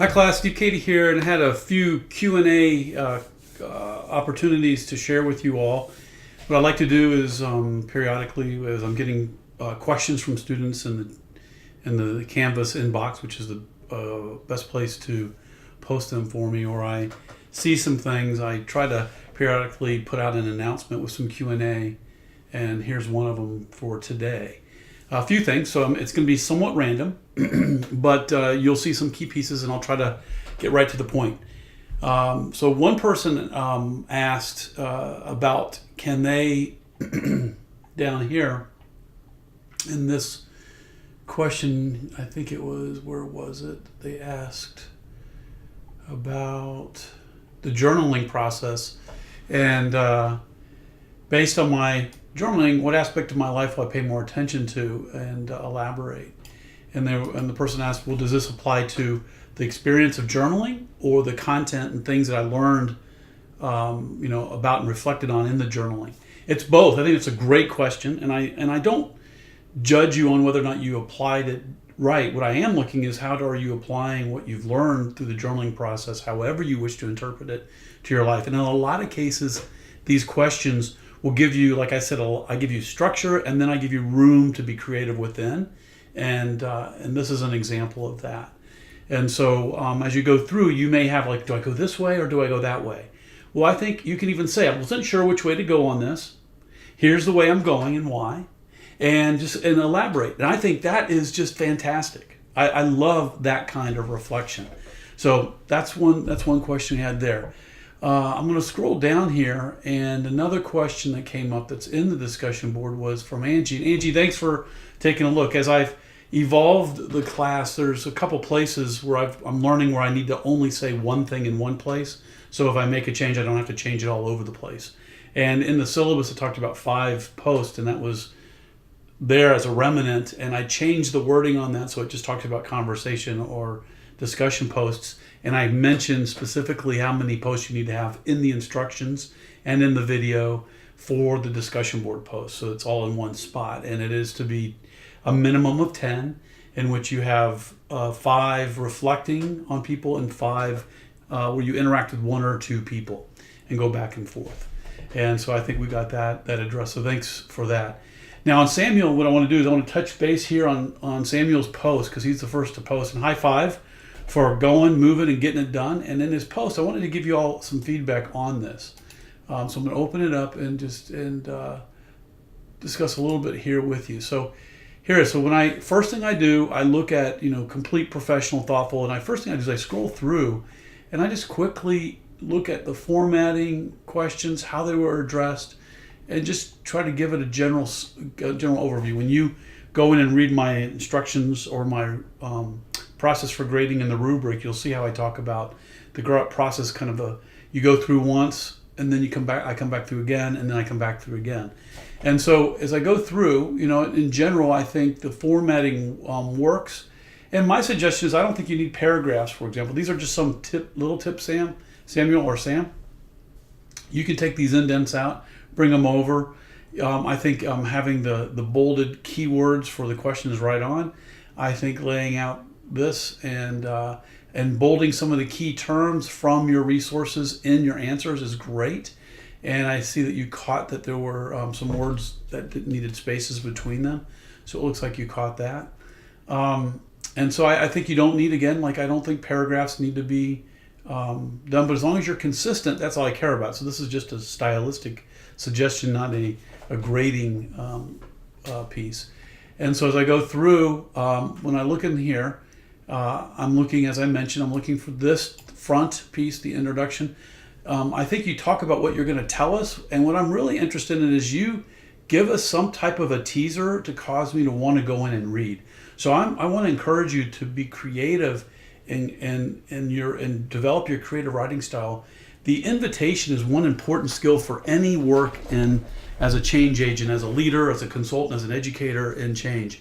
Hi class, Steve Katie here, and I had a few Q&A opportunities to share with you all. What I like to do is periodically, as I'm getting questions from students in the Canvas inbox, which is the best place to post them for me, or I see some things, I try to periodically put out an announcement with some Q&A, and here's one of them for today. A few things, so it's going to be somewhat random, but you'll see some key pieces, and I'll try to get right to the point. So one person asked about, can they, down here, in this question, I think it was, where was it? They asked about the journaling process, and based on my journaling, what aspect of my life will I pay more attention to, and elaborate. And the person asked, well, does this apply to the experience of journaling or the content and things that I learned about and reflected on in the journaling? It's both. I think it's a great question, and I don't judge you on whether or not you applied it right. What I am looking is, how are you applying what you've learned through the journaling process, however you wish to interpret it, to your life. And in a lot of cases, these questions will give you, like I said, I give you structure, and then I give you room to be creative within, and this is an example of that. And so as you go through, you may have, like, do I go this way or do I go that way? Well, I think you can even say, I wasn't sure which way to go on this. Here's the way I'm going and why, and elaborate. And I think that is just fantastic. I love that kind of reflection. So that's one question we had there. I'm going to scroll down here, and another question that came up that's in the discussion board was from Angie. And Angie, thanks for taking a look. As I've evolved the class, there's a couple places where I'm learning where I need to only say one thing in one place. So if I make a change, I don't have to change it all over the place. And in the syllabus, it talked about 5 posts, and that was there as a remnant. And I changed the wording on that, so it just talked about conversation or discussion posts. And I mentioned specifically how many posts you need to have in the instructions and in the video for the discussion board post. So it's all in one spot. And it is to be a minimum of 10, in which you have 5 reflecting on people and 5 where you interact with 1 or 2 people and go back and forth. And so I think we got that addressed. So thanks for that. Now on Samuel, what I want to do is I want to touch base here on Samuel's post, because he's the first to post. And high five for going, moving, and getting it done. And in his post, I wanted to give you all some feedback on this. So I'm going to open it up and discuss a little bit here with you. So here it is. So first thing I do, I look at, complete, professional, thoughtful, and first thing I do is I scroll through, and I just quickly look at the formatting questions, how they were addressed, and just try to give it a general overview. When you go in and read my instructions or my process for grading in the rubric, you'll see how I talk about the process, you go through once, and then I come back through again, and then I come back through again. And so as I go through, in general, I think the formatting works. And my suggestion is, I don't think you need paragraphs, for example. These are just some little tips, Samuel or Sam. You can take these indents out, bring them over. I think having the bolded keywords for the question is right on. I think laying out this and bolding some of the key terms from your resources in your answers is great. And I see that you caught that there were some words that needed spaces between them. So it looks like you caught that. And so I think you don't need, again, I don't think paragraphs need to be done, but as long as you're consistent, that's all I care about. So this is just a stylistic suggestion, not a grading piece. And so as I go through, when I look in here, I'm looking, as I mentioned, I'm looking for this front piece, the introduction. I think you talk about what you're going to tell us, and what I'm really interested in is you give us some type of a teaser to cause me to want to go in and read. So I want to encourage you to be creative and develop your creative writing style. The invitation is one important skill for any work as a change agent, as a leader, as a consultant, as an educator in change.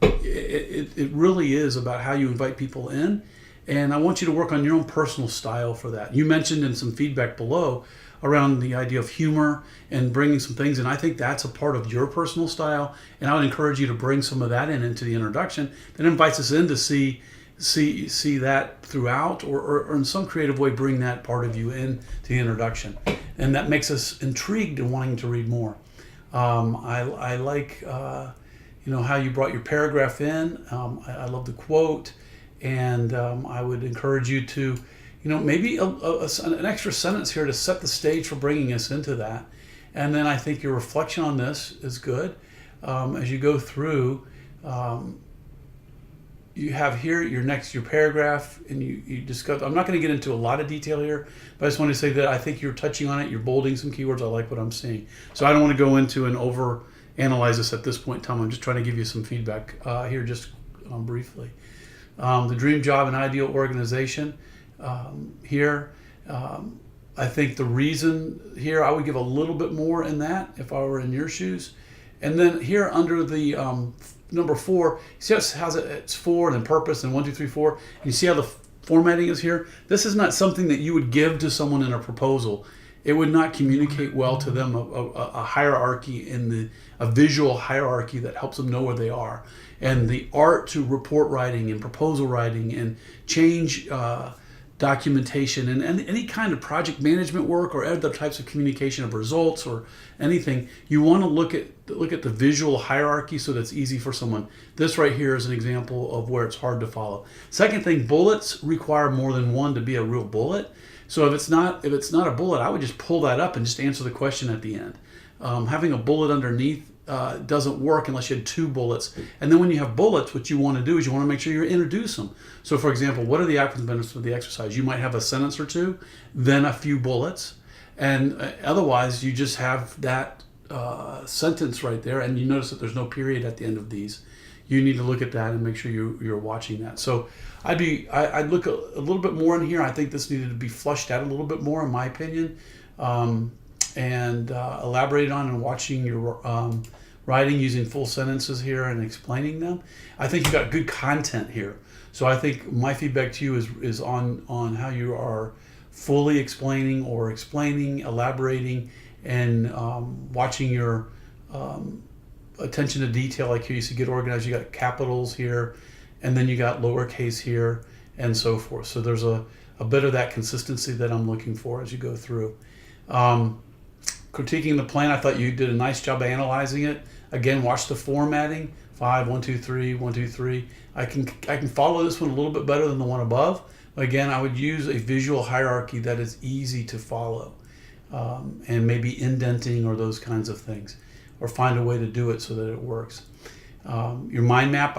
It really is about how you invite people in, and I want you to work on your own personal style for that. You mentioned in some feedback below around the idea of humor and bringing some things, and I think that's a part of your personal style, and I would encourage you to bring some of that into the introduction. That invites us in to see see that throughout, or in some creative way bring that part of you in to the introduction, and that makes us intrigued and wanting to read more. I like how you brought your paragraph in. I love the quote, and I would encourage you to maybe an extra sentence here to set the stage for bringing us into that. And then I think your reflection on this is good. As you go through, you have here your paragraph, and you discuss. I'm not going to get into a lot of detail here, but I just want to say that I think you're touching on it. You're bolding some keywords. I like what I'm seeing. So I don't want to go into and over analyze this at this point in time. I'm just trying to give you some feedback here, just briefly. The dream job and ideal organization here. I think the reason here, I would give a little bit more in that if I were in your shoes. And then here under the number 4, you see how it's 4 and then purpose and 1, 2, 3, 4. And you see how the formatting is here? This is not something that you would give to someone in a proposal. It would not communicate well to them a hierarchy a visual hierarchy that helps them know where they are. And the art to report writing and proposal writing and change documentation and any kind of project management work or other types of communication of results or anything, you want to look at the visual hierarchy so that's easy for someone. This right here is an example of where it's hard to follow. Second thing, bullets require more than one to be a real bullet. So if it's not a bullet, I would just pull that up and just answer the question at the end. Having a bullet underneath doesn't work unless you had 2 bullets. And then when you have bullets, what you want to do is you want to make sure you introduce them. So for example, what are the outcomes and benefits of the exercise? You might have a sentence or 2, then a few bullets, and otherwise you just have that sentence right there, and you notice that there's no period at the end of these. You need to look at that and make sure you're watching that. So I'd look a little bit more in here. I think this needed to be flushed out a little bit more, in my opinion. And elaborate on and watching your writing using full sentences here and explaining them. I think you got good content here. So I think my feedback to you is on how you are fully explaining, elaborating, and watching your attention to detail. Like here you see get organized, you got capitals here, and then you got lowercase here, and so forth. So there's a bit of that consistency that I'm looking for as you go through. Critiquing the plan, I thought you did a nice job of analyzing it. Again, watch the formatting. 5, 1, 2, 3, 1, 2, 3. I can follow this one a little bit better than the one above. Again, I would use a visual hierarchy that is easy to follow, and maybe indenting or those kinds of things, or find a way to do it so that it works. Your mind map,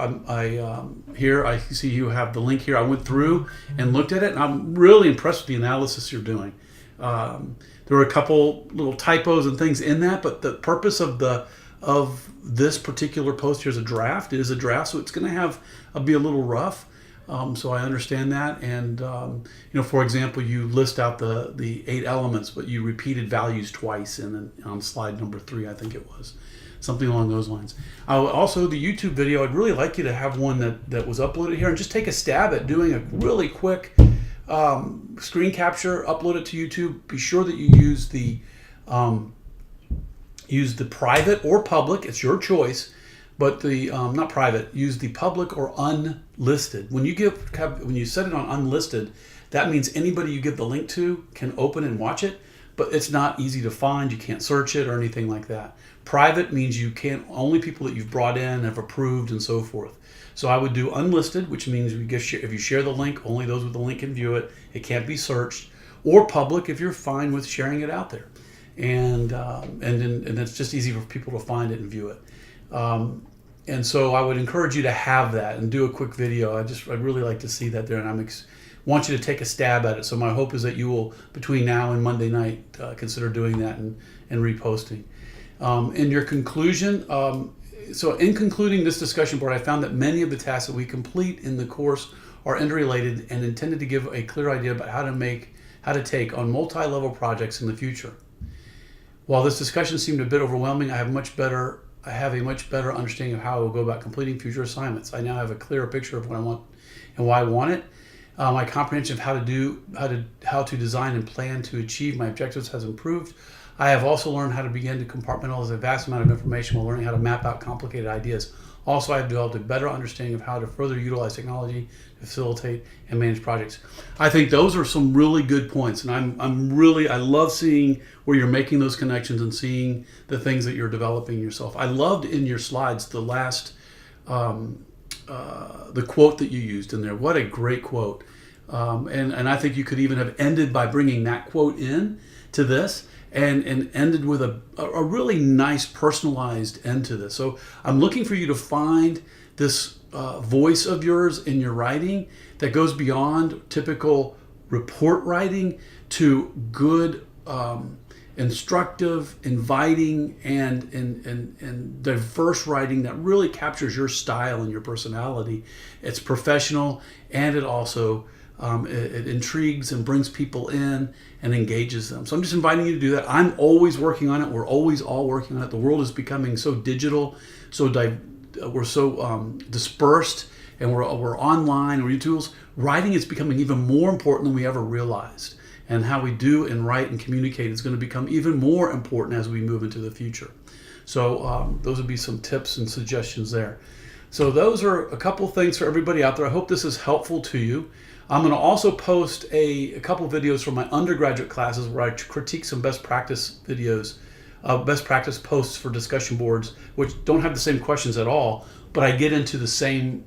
here I see you have the link here. I went through and looked at it, and I'm really impressed with the analysis you're doing. There were a couple little typos and things in that, but the purpose of this particular post here is a draft. It is a draft, so it's going to be a little rough. So I understand that, and for example, you list out the 8 elements, but you repeated values twice on slide number 3, I think it was, something along those lines. Also, the YouTube video, I'd really like you to have one that was uploaded here, and just take a stab at doing a really quick screen capture, upload it to YouTube. Be sure that you use the private or public. It's your choice, but the not private. Use the public or unlisted. When you set it on unlisted, that means anybody you give the link to can open and watch it, but it's not easy to find. You can't search it or anything like that. Private means you can't, only people that you've brought in, have approved, and so forth. So I would do unlisted, which means if you share the link, only those with the link can view it. It can't be searched. Or public if you're fine with sharing it out there. And it's just easy for people to find it and view it. And so I would encourage you to have that and do a quick video. I'd really like to see that there, and I want you to take a stab at it. So my hope is that you will, between now and Monday night, consider doing that and reposting. In your conclusion, so in concluding this discussion board, I found that many of the tasks that we complete in the course are interrelated and intended to give a clear idea about how to take on multi-level projects in the future. While this discussion seemed a bit overwhelming, I have a much better understanding of how I will go about completing future assignments. I now have a clearer picture of what I want and why I want it. My comprehension of how to design and plan to achieve my objectives has improved. I have also learned how to begin to compartmentalize a vast amount of information while learning how to map out complicated ideas. Also, I have developed a better understanding of how to further utilize technology to facilitate and manage projects. I think those are some really good points, and I love seeing where you're making those connections and seeing the things that you're developing yourself. I loved in your slides the last the quote that you used in there. What a great quote. And I think you could even have ended by bringing that quote in to this and ended with a really nice personalized end to this. So I'm looking for you to find this voice of yours in your writing that goes beyond typical report writing to good, instructive, inviting, and diverse writing that really captures your style and your personality. It's professional, and it also it intrigues and brings people in and engages them. So I'm just inviting you to do that. I'm always working on it. We're always all working on it. The world is becoming so digital, we're so dispersed, and we're online, we're tools. Writing is becoming even more important than we ever realized. And how we do and write and communicate is going to become even more important as we move into the future. So those would be some tips and suggestions there. So those are a couple things for everybody out there. I hope this is helpful to you. I'm going to also post a couple videos from my undergraduate classes where I critique some best practice videos, best practice posts for discussion boards, which don't have the same questions at all, but I get into the same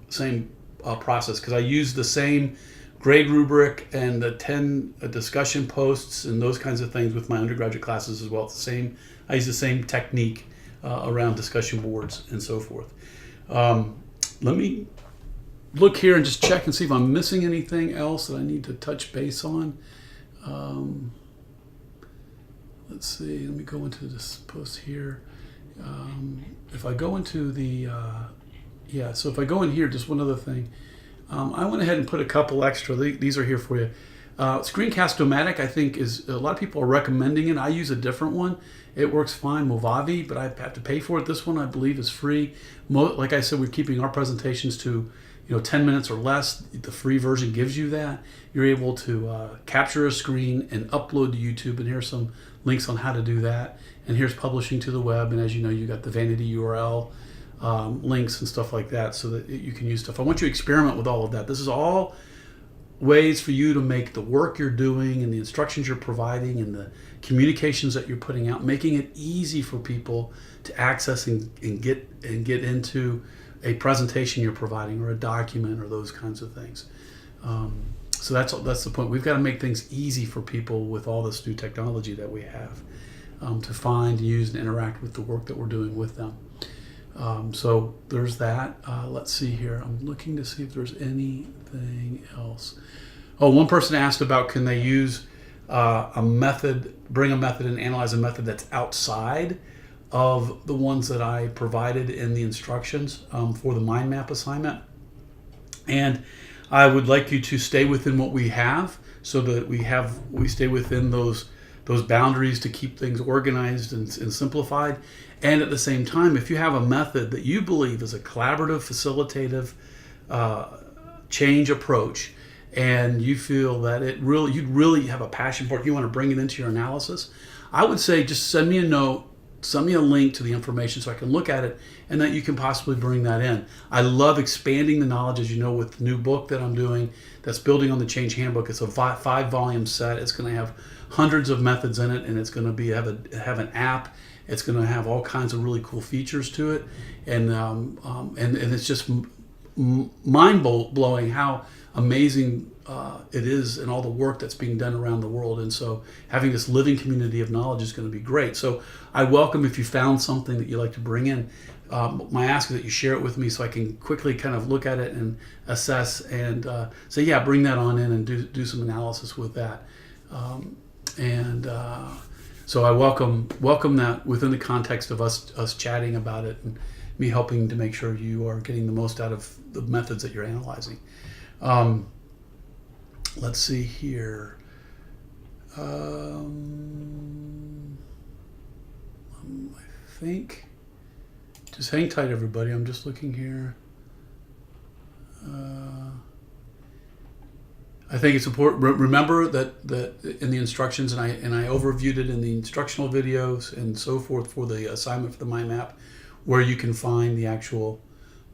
process because I use the same grade rubric and the 10 discussion posts and those kinds of things with my undergraduate classes as well. It's the same. I use the same technique around discussion boards and so forth. Let me look here and just check and see if I'm missing anything else that I need to touch base on. Let's see. Let me go into this post here. If I go into the so if I go in here, just one other thing. I went ahead and put a couple extra. These are here for you. Screencast-O-Matic, I think, is a lot of people are recommending it. I use a different one. It works fine, Movavi, but I have to pay for it. This one, I believe, is free. Like I said, we're keeping our presentations to 10 minutes or less. The free version gives you that. You're able to capture a screen and upload to YouTube, and here's some links on how to do that. And here's publishing to the web, and as you know, you got the vanity URL links and stuff like that so that you can use stuff. I want you to experiment with all of that. This is all ways for you to make the work you're doing and the instructions you're providing and the communications that you're putting out, making it easy for people to access and get into a presentation you're providing or a document or those kinds of things. So that's the point. We've got to make things easy for people with all this new technology that we have to find, use, and interact with the work that we're doing with them. So there's that. Let's see here. I'm looking to see if there's anything else. Oh, one person asked about can they use a method, bring a method and analyze a method that's outside of the ones that I provided in the instructions for the mind map assignment. And I would like you to stay within what we have so that we stay within those boundaries to keep things organized and simplified. And at the same time, if you have a method that you believe is a collaborative, facilitative change approach, and you feel that you'd really have a passion for it, you want to bring it into your analysis, I would say just send me a note, send me a link to the information so I can look at it, and that you can possibly bring that in. I love expanding the knowledge, as you know, with the new book that I'm doing that's building on the Change Handbook. It's a 5-volume set. It's going to have hundreds of methods in it, and it's going to have an app. It's going to have all kinds of really cool features to it, and it's just mind-blowing how amazing it is and all the work that's being done around the world. And so having this living community of knowledge is going to be great. So I welcome if you found something that you'd like to bring in. My ask is that you share it with me so I can quickly kind of look at it and assess and say, yeah, bring that on in and do some analysis with that. So I welcome that within the context of us chatting about it and me helping to make sure you are getting the most out of the methods that you're analyzing. Let's see here. I think, just hang tight, everybody. I'm just looking here. I think it's important. Remember that in the instructions, and I overviewed it in the instructional videos and so forth for the assignment for the mind map, where you can find the actual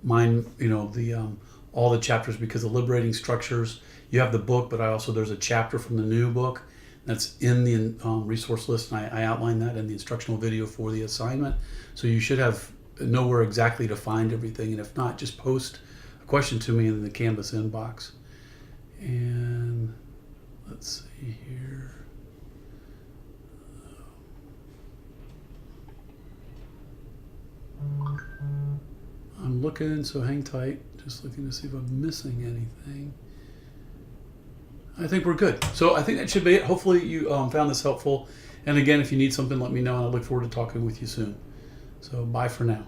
mine, the all the chapters, because the liberating structures, you have the book, but there's a chapter from the new book that's in the resource list, and I outline that in the instructional video for the assignment. So you should know where exactly to find everything, and if not, just post a question to me in the Canvas inbox. And let's see here. I'm looking, so hang tight. Just looking to see if I'm missing anything. I think we're good. So I think that should be it. Hopefully you found this helpful. And again, if you need something, let me know, and I look forward to talking with you soon. So bye for now.